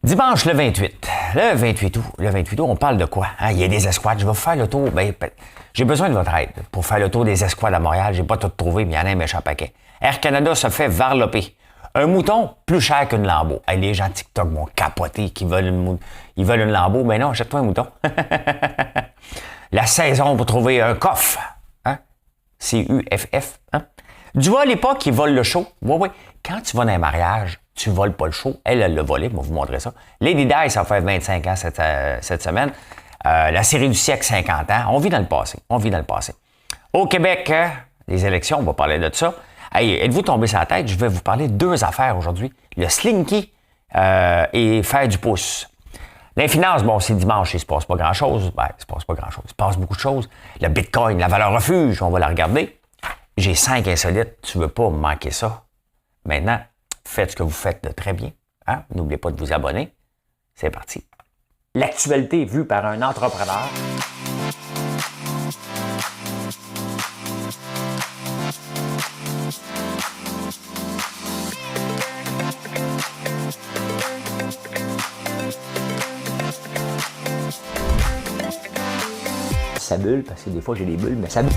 Dimanche le 28. Le 28 août. Le 28 août, on parle de quoi? Hein? Il y a des escouades. Je vais vous faire le tour. J'ai besoin de votre aide pour faire le tour des escouades à Montréal. J'ai pas tout trouvé, mais il y en a un méchant paquet. Air Canada se fait varloper. Un mouton plus cher qu'une Lambeau. Hey, les gens TikTok vont capoter qu'ils veulent ils veulent une Lambeau. Mais non, achète-toi un mouton. La saison pour trouver un coffre. Hein? C-U-F-F. Hein? Du vol pas qui vole le show. Oui. Quand tu vas dans un mariage, tu voles pas le show. Elle l'a volé. Je vais vous montrer ça. Lady Di, ça fait 25 ans cette semaine. La série du siècle, 50 ans. On vit dans le passé. Au Québec, les élections, on va parler de ça. Hey, êtes-vous tombé sur la tête? Je vais vous parler de deux affaires aujourd'hui. Le slinky et faire du pouce. Les finances, bon, c'est dimanche, il se passe pas grand-chose. Il se passe pas grand-chose. Il se passe beaucoup de choses. Le Bitcoin, la valeur refuge, on va la regarder. J'ai 5 insolites. Tu veux pas manquer ça. Maintenant, faites ce que vous faites de très bien. Hein? N'oubliez pas de vous abonner. C'est parti. L'actualité vue par un entrepreneur. Ça bulle, parce que des fois j'ai des bulles, mais ça bulle.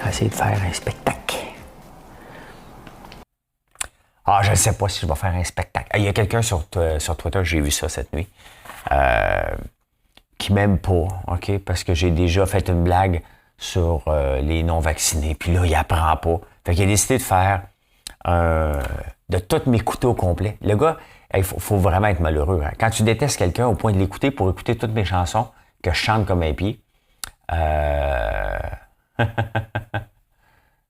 Essayer de faire un spectacle. Je ne sais pas si je vais faire un spectacle. Il y a quelqu'un sur Twitter, j'ai vu ça cette nuit, qui m'aime pas, OK? Parce que j'ai déjà fait une blague sur les non-vaccinés, puis là, il apprend pas. Fait qu'il a décidé de faire de tous mes couteaux complets. Le gars, il faut vraiment être malheureux. Hein? Quand tu détestes quelqu'un au point de l'écouter pour écouter toutes mes chansons que je chante comme un pied,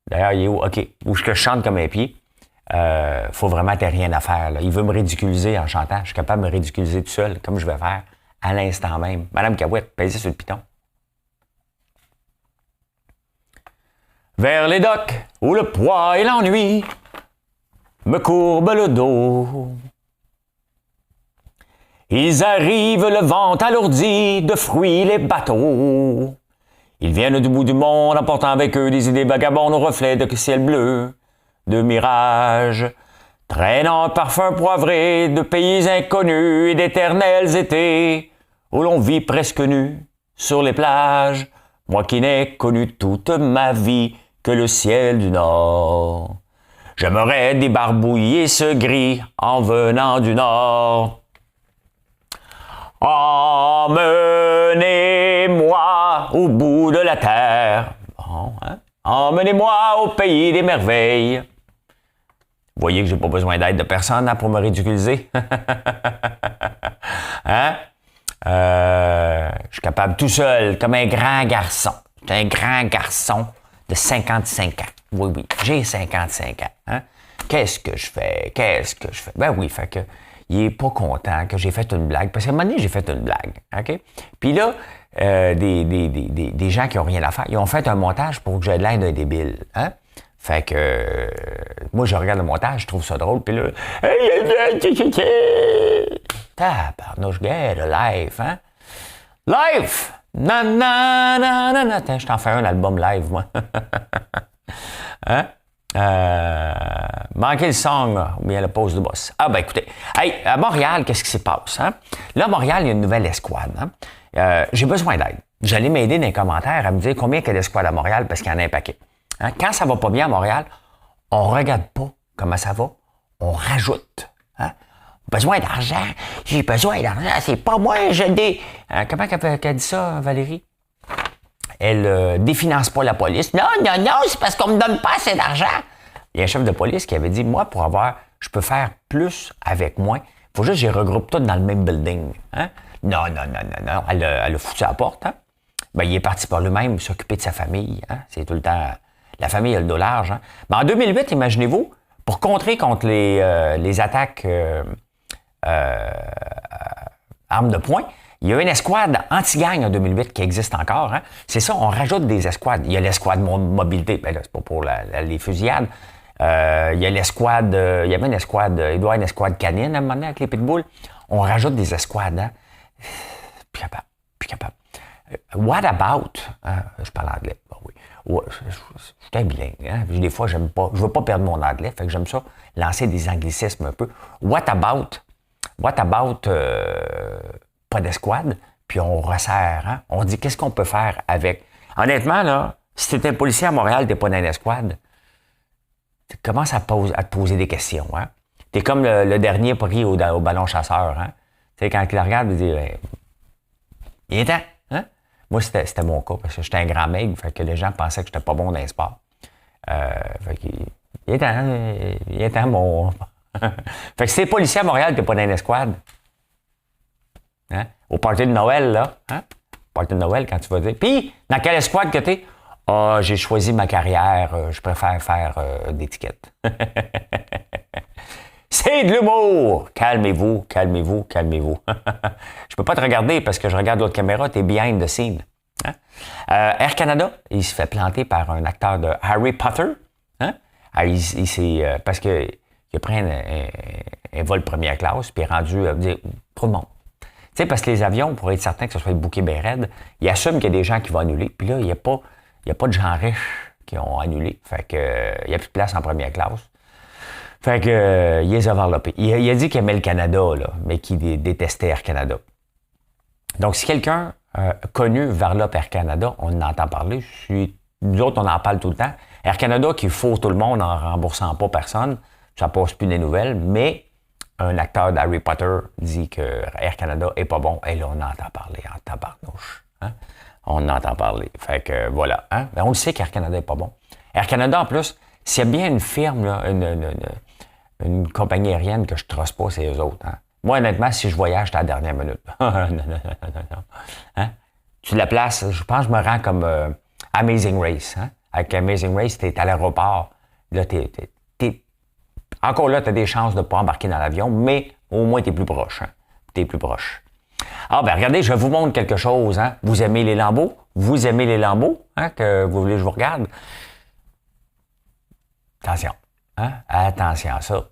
d'ailleurs, il est où? OK. Où je chante comme un pied. Faut vraiment que t'aies rien à faire. Là. Il veut me ridiculiser en chantant. Je suis capable de me ridiculiser tout seul, comme je vais faire à l'instant même. Madame Cahouette, pèsez sur le piton. Vers les docks où le poids et l'ennui me courbent le dos. Ils arrivent le ventre alourdi de fruits les bateaux. Ils viennent du bout du monde emportant avec eux des idées vagabondes au reflet de ciel bleu, de mirages, traînant un parfum poivré de pays inconnus et d'éternels étés où l'on vit presque nu sur les plages, moi qui n'ai connu toute ma vie que le ciel du Nord. J'aimerais débarbouiller ce gris en venant du Nord. Emmenez-moi au bout de la terre. Bon, hein? Emmenez-moi au pays des merveilles. Vous voyez que j'ai pas besoin d'aide de personne hein, pour me ridiculiser. Hein? Je suis capable tout seul, comme un grand garçon. Je suis un grand garçon de 55 ans. Oui, j'ai 55 ans. Hein? Qu'est-ce que je fais? Ben oui, fait que il est pas content que j'ai fait une blague. Parce qu'à un moment donné, j'ai fait une blague. OK? Puis là, des gens qui ont rien à faire, ils ont fait un montage pour que j'ai l'air d'un débile. Hein? Fait que moi, je regarde le montage, je trouve ça drôle. Puis là, tabarnouche, le live, hein? Live! Attends, je t'en fais un album live, moi. Hein? Manquer le song, ou bien la pause de boss. Écoutez, à Montréal, qu'est-ce qui se passe? Hein? Là, à Montréal, il y a une nouvelle escouade. Hein? J'ai besoin d'aide. J'allais m'aider dans les commentaires à me dire combien il y a d'escouades à Montréal parce qu'il y en a un paquet. Hein? Quand ça va pas bien à Montréal, on regarde pas comment ça va, on rajoute. Hein? Besoin d'argent, j'ai besoin d'argent, c'est pas moi, je dis. Comment qu'elle dit ça, Valérie? Elle définance pas la police. Non, c'est parce qu'on me donne pas assez d'argent. Il y a un chef de police qui avait dit, moi, je peux faire plus avec moins. Faut juste que je les regroupe tous dans le même building. Hein? Non. Elle a foutu à la porte. Hein? Il est parti par lui-même s'occuper de sa famille. Hein? C'est tout le temps... La famille a le dos large. Hein? Mais en 2008, imaginez-vous, pour contrer contre les attaques armes de poing, il y a une escouade anti-gang en 2008 qui existe encore. Hein? C'est ça, on rajoute des escouades. Il y a l'escouade mobilité, là, c'est pas pour les fusillades. Il y a l'escouade, il y avait une escouade, il doit y avoir une escouade canine à un moment donné avec les pitbulls. On rajoute des escouades. Hein? Plus capable. What about, je parle anglais, bon, oui. Je suis un bilingue, hein? Des fois, je veux pas perdre mon anglais, fait que j'aime ça, lancer des anglicismes un peu. What about, pas d'escouade, puis on resserre, hein? On dit qu'est-ce qu'on peut faire avec. Honnêtement, là, si t'es un policier à Montréal, t'es pas dans une escouade, tu commences à te poser des questions, hein? T'es comme le dernier pris au ballon chasseur, hein? Tu sais, quand il la regarde, il dit, il est temps, hein? Moi, c'était mon cas, parce que j'étais un grand maigre, fait que les gens pensaient que j'étais pas bon dans les sports. Fait que, il est temps, mon... fait que si t'es policier à Montréal, t'es pas dans une escouade. Hein? Au party de Noël, là, hein? Party de Noël, quand tu vas dire. Puis, dans quelle escouade que t'es? Ah, j'ai choisi ma carrière, je préfère faire d'étiquette. C'est de l'humour! Calmez-vous, calmez-vous, calmez-vous. Je peux pas te regarder parce que je regarde l'autre caméra, t'es behind the scene. Hein? Air Canada, il se fait planter par un acteur de Harry Potter. Hein? Parce qu'il a pris un vol première classe, puis il est rendu à dire trop de monde. Tu sais, parce que les avions, pour être certain que ce soit le bouquet bien raide, ils assument qu'il y a des gens qui vont annuler. Puis là, il n'y a pas de gens riches qui ont annulé. Fait que il n'y a plus de place en première classe. Fait que il les a enveloppés. Il a dit qu'il aimait le Canada, là, mais qu'il détestait Air Canada. Donc, si quelqu'un connu varlope Air Canada, on en entend parler. Nous autres, on en parle tout le temps. Air Canada qui faut tout le monde en remboursant pas personne, ça passe plus des nouvelles, mais un acteur d'Harry Potter dit que Air Canada est pas bon. Et là, on entend parler en tabarnouche. Hein? On entend parler. Fait que voilà. Hein? Ben, on le sait qu'Air Canada est pas bon. Air Canada, en plus, s'il y a bien une firme, là, une compagnie aérienne que je ne trosse pas, c'est eux autres. Hein? Moi, honnêtement, si je voyage, c'est à la dernière minute. non. Hein? Tu la places, je pense que je me rends comme Amazing Race. Hein? Avec Amazing Race, tu es à l'aéroport. Là, encore là, tu as des chances de ne pas embarquer dans l'avion, mais au moins, tu es plus proche. Hein? Tu es plus proche. Ah, ben regardez, je vous montre quelque chose. Hein? Vous aimez les lambeaux? Vous aimez les lambeaux? Hein? Que vous voulez que je vous regarde? Attention. Hein? Attention à ça.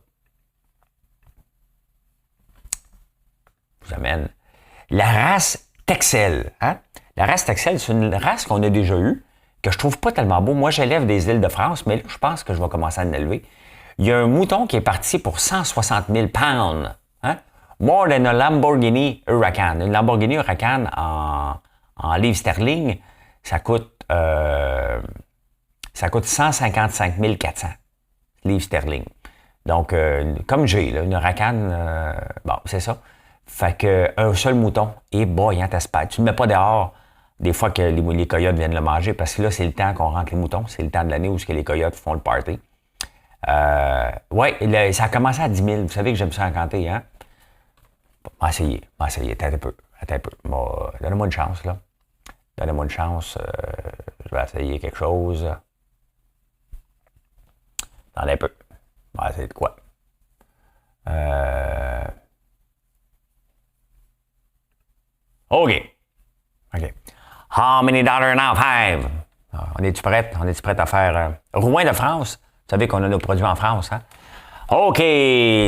Je vous amène. La race Texel. Hein? La race Texel, c'est une race qu'on a déjà eue, que je trouve pas tellement beau. Moi, j'élève des Îles-de-France, mais là, je pense que je vais commencer à l'élever. Il y a un mouton qui est parti pour 160 000 pounds. Hein? More than a Lamborghini Huracan. Une Lamborghini Huracan en livres sterling, ça coûte 155 400 livres sterling. Donc, comme j'ai, là, une Huracan, bon, c'est ça. Fait que un seul mouton est boyant à spade. Tu ne le mets pas dehors des fois que les coyotes viennent le manger, parce que là, c'est le temps qu'on rentre les moutons. C'est le temps de l'année où les coyotes font le party. Oui, ça a commencé à 10 000. Vous savez que j'aime ça en compter, hein? M'en essayer. Attends un peu. Donnez-moi une chance, là. Donnez-moi une chance. Je vais essayer quelque chose. Attendez un peu. On va essayer de quoi? OK. How many dollars now? 5. On est-tu prêt? À faire Rouen de France? Vous savez qu'on a nos produits en France, hein? OK,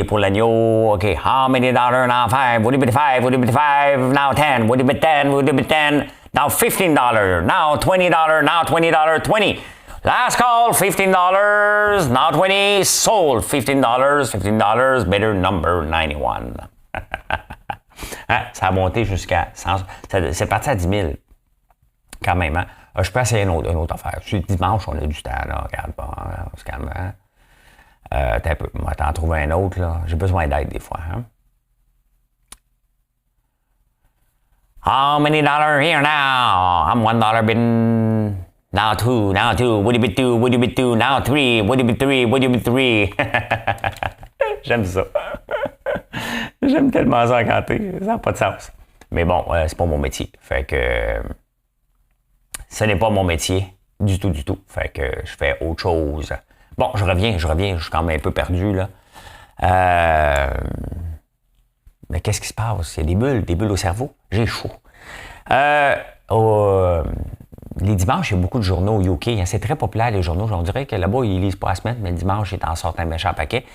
pour l'agneau. OK. How many dollars now? 5. Would it be 5? Would it be 5? Now 10. Would it be 10? Would it be 10? Now $15. Now $20. Now $20. 20. Last call, $15. Now 20. Sold, $15. $15. Better number 91. Hein? Ça a monté jusqu'à 100. C'est parti à 10 000. Quand même, hein? Je peux essayer une autre affaire. Dimanche, on a du temps, là. Regarde, bon, on se calme, hein? T'as un peu. Moi, t'en trouves un autre, là. J'ai besoin d'aide des fois, hein? How many dollars here now? I'm $1 bidden. Now 2. Would it be 2? Would it be 2? Now 3. Would it be 3? Would it be 3? J'aime ça. J'aime tellement ça en canter. Ça n'a pas de sens. Mais bon, c'est pas mon métier. Fait que ce n'est pas mon métier du tout. Fait que je fais autre chose. Bon, je reviens. Je suis quand même un peu perdu, là. Mais qu'est-ce qui se passe? Il y a des bulles au cerveau. J'ai chaud. Les dimanches, il y a beaucoup de journaux au UK. Hein, c'est très populaire, les journaux. On dirait que là-bas, ils lisent pas la semaine, mais le dimanche, ils t'en sortent un méchant paquet.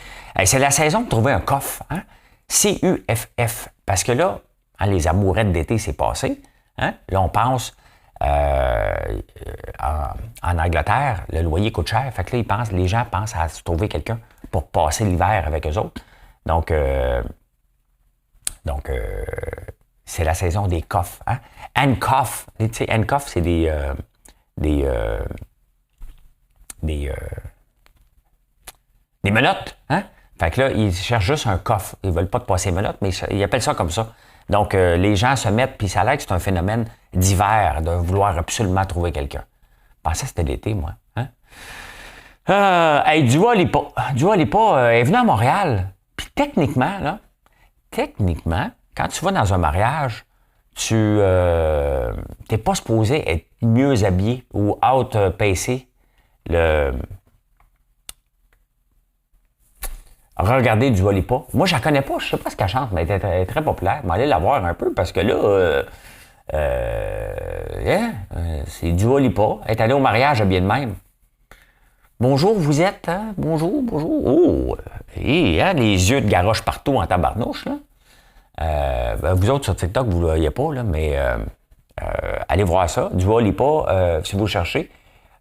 C'est la saison de trouver un coffre. Hein? CUFF. Parce que là, hein, les amourettes d'été, c'est passé. Hein? Là, on pense en Angleterre, le loyer coûte cher. Fait que là, les gens pensent à se trouver quelqu'un pour passer l'hiver avec eux autres. Donc, c'est la saison des coffres. Hein? Handcuff. Tu sais, handcuff, c'est des menottes. Hein? Fait que là, ils cherchent juste un coffre. Ils veulent pas te passer les menottes, mais ils appellent ça comme ça. Donc, les gens se mettent, puis ça a l'air que c'est un phénomène d'hiver, de vouloir absolument trouver quelqu'un. Je pensais que c'était l'été, moi. Hein? Hey, Dua Lipa. Dua Lipa est venue à Montréal. Puis techniquement, quand tu vas dans un mariage, tu n'es pas supposé être mieux habillé ou outpacer Regardez Dua Lipa. Moi, je la connais pas, je sais pas ce qu'elle chante, mais elle est très populaire. Mais allez la voir un peu parce que là, c'est Dua Lipa. Elle est allée au mariage habillée de même. Bonjour, vous êtes, hein? Bonjour. Oh, hein, les yeux de garoche partout en tabarnouche, là. Vous autres sur TikTok, vous ne le voyez pas, là, mais allez voir ça. Dua Lipa, si vous cherchez.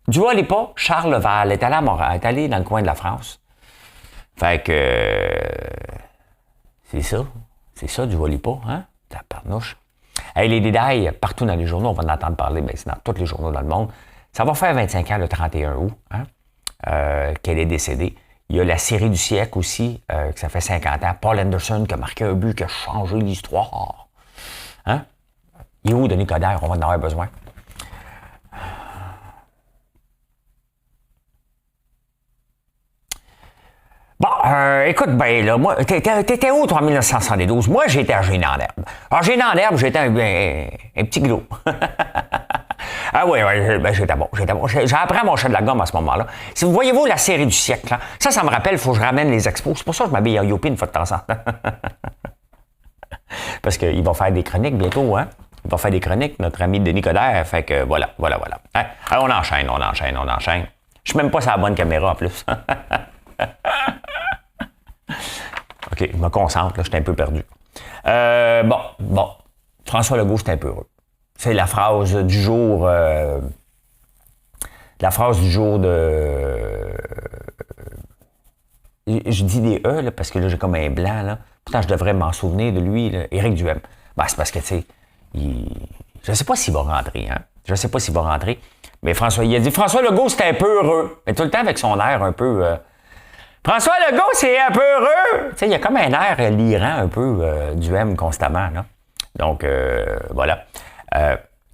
Dua Lipa, Charleval, est allée à Montréal, est allée dans le coin de la France. Fait que c'est ça, Dua Lipa, hein? Tabarnouche. Hey, les détails, partout dans les journaux, on va en entendre parler, mais c'est dans tous les journaux dans le monde. Ça va faire 25 ans le 31 août, hein? Qu'elle est décédée. Il y a la série du siècle aussi, que ça fait 50 ans. Paul Anderson qui a marqué un but qui a changé l'histoire. Hein? Il est où, Denis Coderre? On va en avoir besoin. Bon, écoute, ben là, moi, t'étais où, toi, en 1972? Moi, j'étais à Génie-en-Herbe. Alors, Génie-en-Herbe, j'étais un petit gros. Ah oui, ben, j'étais bon. J'ai appris à manger de la gomme à ce moment-là. Si vous voyez-vous la série du siècle, hein, ça me rappelle, il faut que je ramène les expos. C'est pour ça que je m'habille en Youpi une fois de temps en temps. Parce qu'il va faire des chroniques bientôt, hein? Il va faire des chroniques, notre ami Denis Coderre. Fait que voilà. Hein? Alors, on enchaîne. Je suis même pas sur la bonne caméra en plus. OK, je me concentre, là, je suis un peu perdu. Bon. François Legault, c'est un peu heureux. C'est la phrase du jour. Je dis des E, là, parce que là, j'ai comme un blanc, là. Pourtant, je devrais m'en souvenir de lui, là. Éric Duhem. Ben, c'est parce que, tu sais, je ne sais pas s'il va rentrer, hein. Mais il a dit François Legault, c'est un peu heureux. Mais tout le temps avec son air un peu. François Legault, c'est un peu heureux! Tu sais, il y a comme un air lirant un peu Duhem constamment, là. Donc, voilà.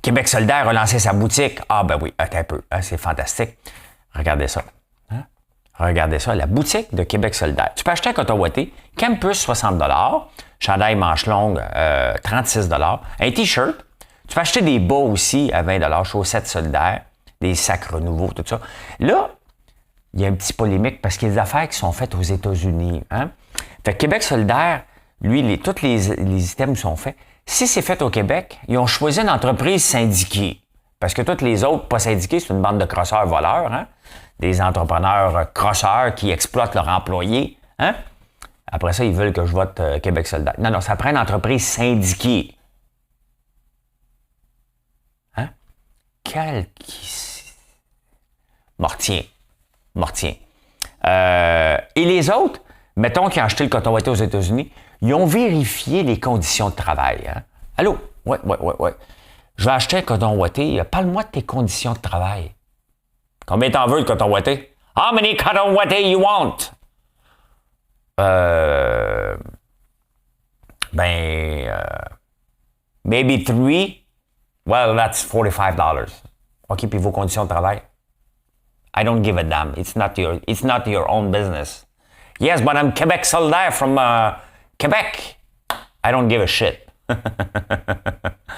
Québec solidaire a lancé sa boutique. Ah, ben oui, attends un peu. Ah, c'est fantastique. Regardez ça. Hein? Regardez ça, la boutique de Québec solidaire. Tu peux acheter un coton ouaté, Campus, 60 $, chandail manche longue, 36 $, un T-shirt. Tu peux acheter des bas aussi à 20 $, chaussettes solidaires, des sacs renouveaux, tout ça. Là, il y a un petit polémique parce qu'il y a des affaires qui sont faites aux États-Unis. Hein? Fait que Québec solidaire, lui, tous les items sont faits. Si c'est fait au Québec, ils ont choisi une entreprise syndiquée. Parce que toutes les autres pas syndiquées, c'est une bande de crosseurs voleurs, hein? Des entrepreneurs crosseurs qui exploitent leurs employés. Hein? Après ça, ils veulent que je vote Québec solidaire. Non, ça prend une entreprise syndiquée. Hein? Mortien. Et les autres, mettons qu'ils ont acheté le coton ouaté aux États-Unis, ils ont vérifié les conditions de travail. Hein? Allô? Ouais. Je vais acheter un coton ouaté. Parle-moi de tes conditions de travail. Combien t'en veux, le coton ouaté? How many cotton ouaté you want? Maybe 3. Well, that's $45. OK, puis vos conditions de travail? I don't give a damn. It's not your own business. Yes, but I'm Québec solidaire from Québec. I don't give a shit.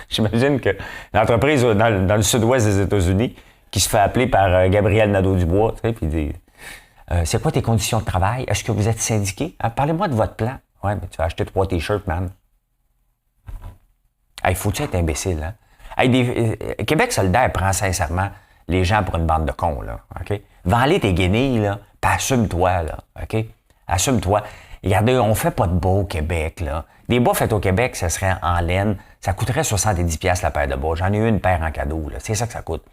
J'imagine que l'entreprise dans le sud-ouest des États-Unis qui se fait appeler par Gabriel Nadeau-Dubois, tu sais, puis dit c'est quoi tes conditions de travail? Est-ce que vous êtes syndiqué? Parlez-moi de votre plan. Ouais, mais tu vas acheter 3 t-shirts, man. Hey, faut-tu être imbécile, hein? Hey, Québec solidaire prend sincèrement les gens pour une bande de cons, là, OK? Vends-les tes guenilles, là, puis assume-toi, là, OK? Assume-toi. Regardez, on fait pas de bas au Québec, là. Des bas faits au Québec, ça serait en laine. Ça coûterait 70$ la paire de bas. J'en ai eu une paire en cadeau, là. C'est ça que ça coûte.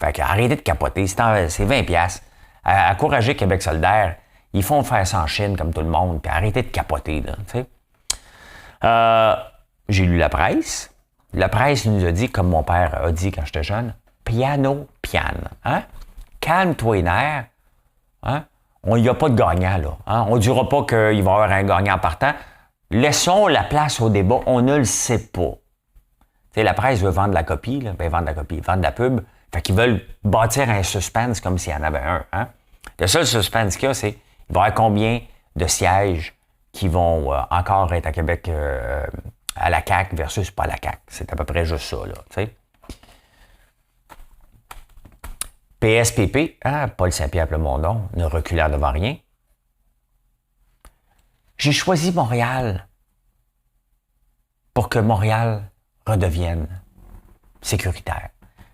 Fait que arrêtez de capoter. C'est 20$. Encouragez Québec solidaire. Ils font faire ça en Chine comme tout le monde. Puis arrêtez de capoter, là. Tu sais. J'ai lu la presse. La presse nous a dit, comme mon père a dit quand j'étais jeune, piano, piano. Hein? Calme-toi les nerfs. Hein? Il n'y a pas de gagnant, là. Hein? On ne dira pas qu'il va y avoir un gagnant partant. Laissons la place au débat. On ne le sait pas. Tu sais, la presse veut vendre la copie, là. Ben, vendre la copie, vendre la pub. Fait qu'ils veulent bâtir un suspense comme s'il y en avait un. Hein? Le seul suspense qu'il y a, c'est il va y avoir combien de sièges qui vont encore être à Québec à la CAQ versus pas à la CAQ. C'est à peu près juste ça, là. Tu sais. PSPP, hein, Paul Saint-Pierre Plamondon, ne reculant devant rien. J'ai choisi Montréal pour que Montréal redevienne sécuritaire.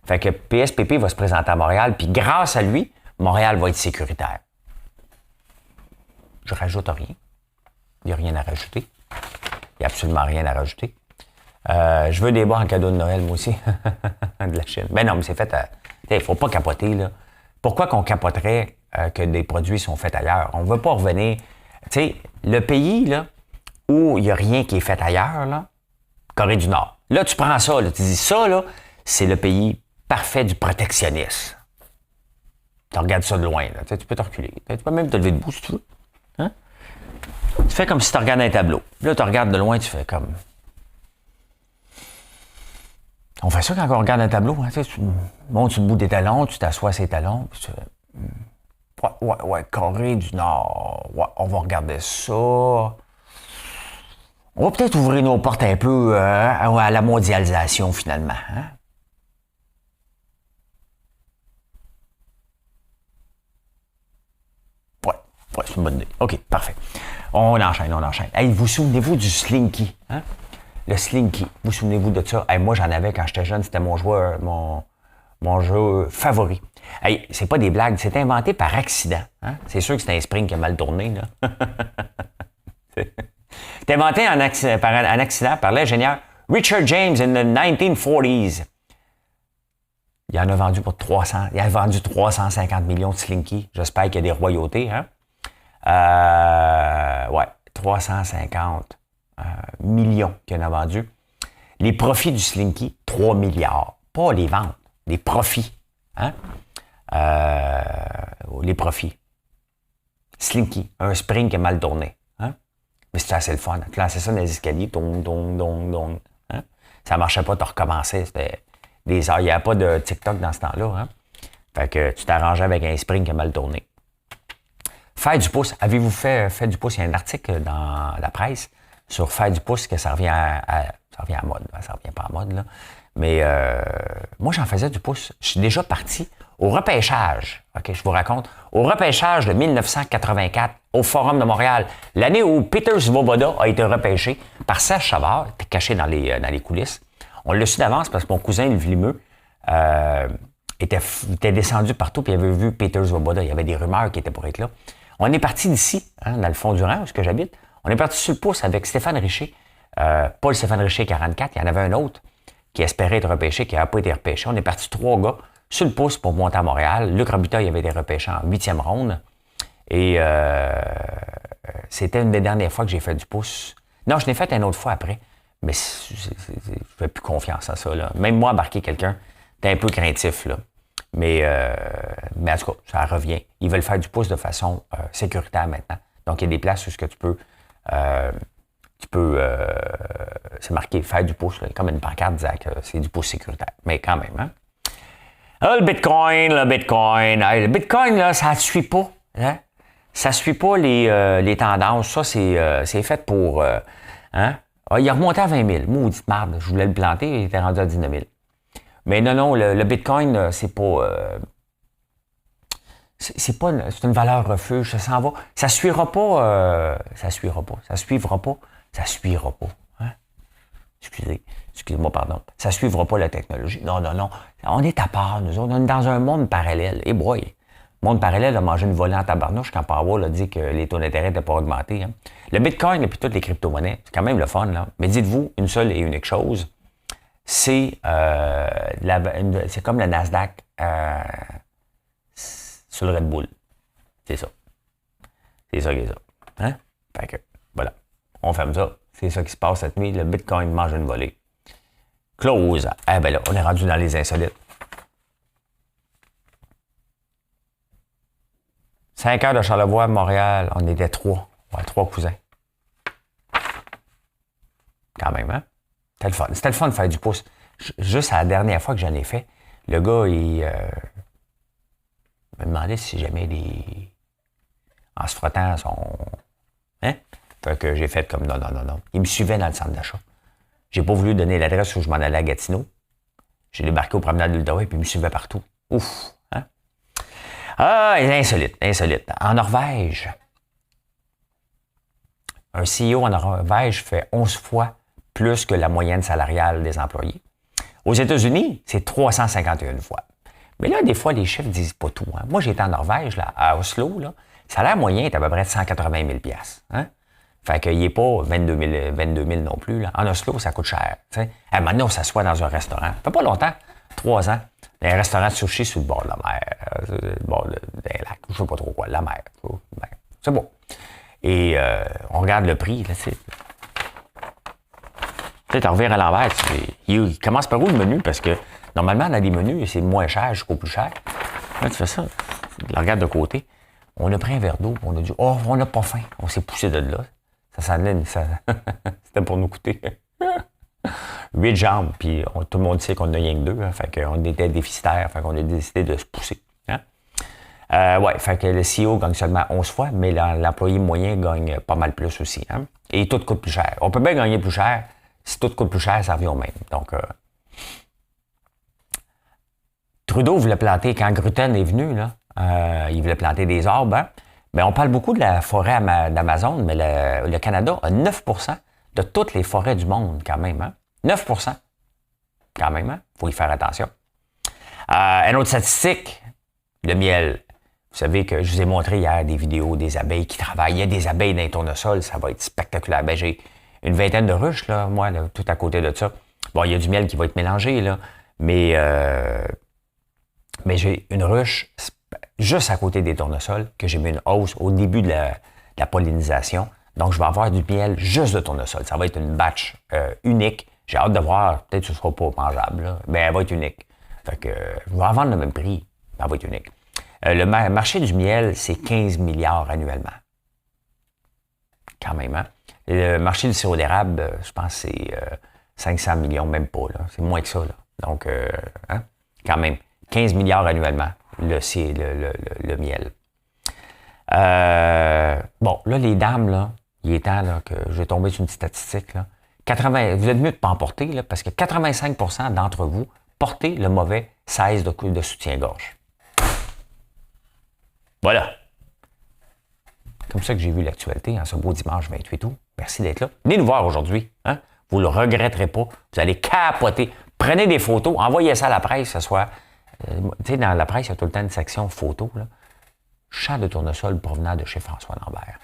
Fait que PSPP va se présenter à Montréal, puis grâce à lui, Montréal va être sécuritaire. Je rajoute rien. Il n'y a rien à rajouter. Il n'y a absolument rien à rajouter. Je veux des bas en cadeau de Noël, moi aussi. De la Chine. Ben non, mais c'est fait il ne faut pas capoter, là. Pourquoi qu'on capoterait que des produits sont faits ailleurs? On ne veut pas revenir. Tu sais, le pays, là, où il n'y a rien qui est fait ailleurs, là, Corée du Nord. Là, tu prends ça, là, tu dis ça, là, c'est le pays parfait du protectionnisme. Tu regardes ça de loin, là. Tu peux te reculer. Tu peux même te lever debout si tu veux. Hein? Tu fais comme si tu regardes un tableau. Là, tu regardes de loin, tu fais comme... On fait ça quand on regarde un tableau. Hein, tu montes sur le bout des talons, tu t'assois sur les talons, puis tu fais... Ouais, Corée du Nord. Ouais, on va regarder ça. On va peut-être ouvrir nos portes un peu à la mondialisation, finalement. Hein? Ouais, c'est une bonne idée. OK, parfait. On enchaîne. Hey, vous souvenez-vous du Slinky? Hein? Le Slinky. Vous souvenez-vous de ça? Hey, moi, j'en avais quand j'étais jeune. C'était mon jeu favori. Hey, c'est pas des blagues. C'est inventé par accident. Hein? C'est sûr que c'est un spring qui a mal tourné, là. C'est inventé par un accident par l'ingénieur Richard James in the 1940s. Il en a vendu pour 300. Il a vendu 350 millions de Slinky. J'espère qu'il y a des royautés, hein? 350 millions qu'il en a vendu. Les profits du Slinky, 3 milliards. Pas les ventes, les profits. Hein? Les profits. Slinky, un spring qui a mal tourné. Hein? Mais c'était assez le fun. Tu lançais ça dans les escaliers, hein? Ça marchait pas, tu recommençais. C'était des heures. Il n'y avait pas de TikTok dans ce temps-là. Hein? Fait que tu t'arrangeais avec un spring qui a mal tourné. Faire du pouce. Avez-vous fait du pouce? Il y a un article dans la presse sur faire du pouce que ça revient à mode. Ça revient pas à mode, là. Mais moi, j'en faisais du pouce. Je suis déjà parti au repêchage. OK, je vous raconte. Au repêchage de 1984 au Forum de Montréal. L'année où Peter Svoboda a été repêché par Serge Savard. Il était caché dans les coulisses. On l'a su d'avance parce que mon cousin, le Vlimeux, était descendu partout puis il avait vu Peter Svoboda. Il y avait des rumeurs qui étaient pour être là. On est parti d'ici, hein, dans le fond du rang, où que j'habite. On est parti sur le pouce avec Stéphane Richer. Pas le Stéphane Richer 44, il y en avait un autre qui espérait être repêché, qui n'avait pas été repêché. On est parti 3 gars sur le pouce pour monter à Montréal. Luc Robitaille avait été repêché en 8e ronde. Et c'était une des dernières fois que j'ai fait du pouce. Non, je l'ai fait une autre fois après. Mais je ne fais plus confiance à ça, là. Même moi, embarquer quelqu'un, t'es un peu craintif, là. Mais en tout cas, ça revient. Ils veulent faire du pouce de façon sécuritaire maintenant. Donc, il y a des places où ce que tu peux c'est marqué faire du pouce, là, comme une pancarte disant que c'est du pouce sécuritaire. Mais quand même, hein? Ah, le Bitcoin. Le Bitcoin, là, ça ne suit pas. Hein? Ça ne suit pas les tendances. Ça, c'est fait pour... hein? Ah, il a remonté à 20 000. Maudite marde. Je voulais le planter, il était rendu à 19 000. Mais non, le Bitcoin, c'est pas... c'est une valeur refuge, ça s'en va. Ça suivra pas. Hein? Excusez-moi, pardon. Ça suivra pas la technologie. Non. On est à part, nous autres. On est dans un monde parallèle. Et boy, Monde parallèle a mangé une volée en tabarnouche quand Powell a dit que les taux d'intérêt n'étaient pas augmentés. Hein. Le Bitcoin et puis toutes les crypto-monnaies, c'est quand même le fun, là. Mais dites-vous une seule et unique chose, c'est c'est comme le Nasdaq sur le Red Bull. C'est ça. C'est ça qui est ça. Hein? Fait que, voilà. On ferme ça. C'est ça qui se passe cette nuit. Le Bitcoin mange une volée. Close. Eh ben là, on est rendu dans les insolites. 5 heures de Charlevoix à Montréal, on était 3. Ouais, 3 cousins. Quand même, hein? C'était le fun. C'était le fun de faire du pouce. Juste à la dernière fois que j'en ai fait, le gars, il me demandait si j'aimais les... En se frottant son... Hein? Fait que j'ai fait comme non. Il me suivait dans le centre d'achat. J'ai pas voulu donner l'adresse où je m'en allais à Gatineau. J'ai débarqué au promenade de l'Outaouais, puis il me suivait partout. Ouf! Hein? Ah, insolite. En Norvège, un CEO en Norvège fait 11 fois plus que la moyenne salariale des employés. Aux États-Unis, c'est 351 fois. Mais là, des fois, les chiffres ne disent pas tout. Hein. Moi, j'étais en Norvège, là, à Oslo, là, le salaire moyen est à peu près de 180 000 $. Hein? Fait qu'il n'est pas 22 000 non plus. Là. En Oslo, ça coûte cher. T'sais. Maintenant, on s'assoit dans un restaurant. Ça fait pas longtemps, 3 ans, un restaurant de sushi sur le bord de la mer, le bord d'un lac, je sais pas trop quoi, la mer. C'est bon. Et on regarde le prix, là, tu reviens à l'envers, il commence par où le menu? Parce que normalement, dans les menus, c'est moins cher jusqu'au plus cher. Là, tu fais ça, tu le regardes de côté. On a pris un verre d'eau, on a dit, oh, on n'a pas faim. On s'est poussé de là. C'était pour nous coûter 8 jambes, puis tout le monde sait qu'on a rien que 2. Hein, fait qu'on était déficitaires, fait qu'on a décidé de se pousser. Hein? Ouais, fait que le CEO gagne seulement 11 fois, mais l'employé moyen gagne pas mal plus aussi. Hein? Et tout coûte plus cher. On peut bien gagner plus cher. Si tout coûte plus cher, ça revient au même. Donc, Trudeau voulait planter, quand Gruten est venu, là, il voulait planter des arbres. Hein? Bien, on parle beaucoup de la forêt d'Amazon, mais le Canada a 9 % de toutes les forêts du monde, quand même. Hein? 9 % quand même. Hein? Faut y faire attention. Une autre statistique, le miel. Vous savez que je vous ai montré hier des vidéos des abeilles qui travaillent. Il y a des abeilles dans les tournesols, ça va être spectaculaire. Ben, j'ai une vingtaine de ruches, là, moi, là, tout à côté de ça. Bon, il y a du miel qui va être mélangé, là, mais j'ai une ruche juste à côté des tournesols que j'ai mis une hausse au début de la pollinisation. Donc, je vais avoir du miel juste de tournesol. Ça va être une batch unique. J'ai hâte de voir. Peut-être que ce ne sera pas mangeable, là, mais elle va être unique. Fait que je vais en vendre le même prix. Elle va être unique. Le marché du miel, c'est 15 milliards annuellement. Quand même, hein? Le marché du sirop d'érable, je pense que c'est 500 millions, même pas. Là. C'est moins que ça. Là. Donc, hein? Quand même, 15 milliards annuellement, le miel. Bon, là, les dames, là, il est temps là, que je vais tomber sur une statistique. Là. Vous êtes mieux de ne pas en porter, là, parce que 85 % d'entre vous portez le mauvais 16 de soutien-gorge. Voilà. Comme ça que j'ai vu l'actualité en ce beau dimanche 28 août. Merci d'être là. Venez nous voir aujourd'hui. Hein? Vous ne le regretterez pas. Vous allez capoter. Prenez des photos. Envoyez ça à la presse ce soir. Tu sais, dans la presse, il y a tout le temps une section photos. Là. Champ de tournesol provenant de chez François Lambert.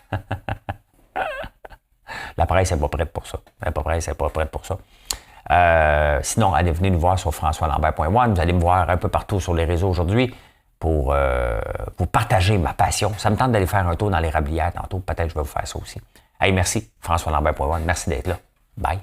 La presse n'est pas prête pour ça. Elle n'est pas prête pour ça. Sinon, allez venir nous voir sur françoislambert.one. Vous allez me voir un peu partout sur les réseaux aujourd'hui pour vous partager ma passion. Ça me tente d'aller faire un tour dans l'érablière tantôt. Peut-être que je vais vous faire ça aussi. Hey, merci, françoislambert.one. Merci d'être là. Bye.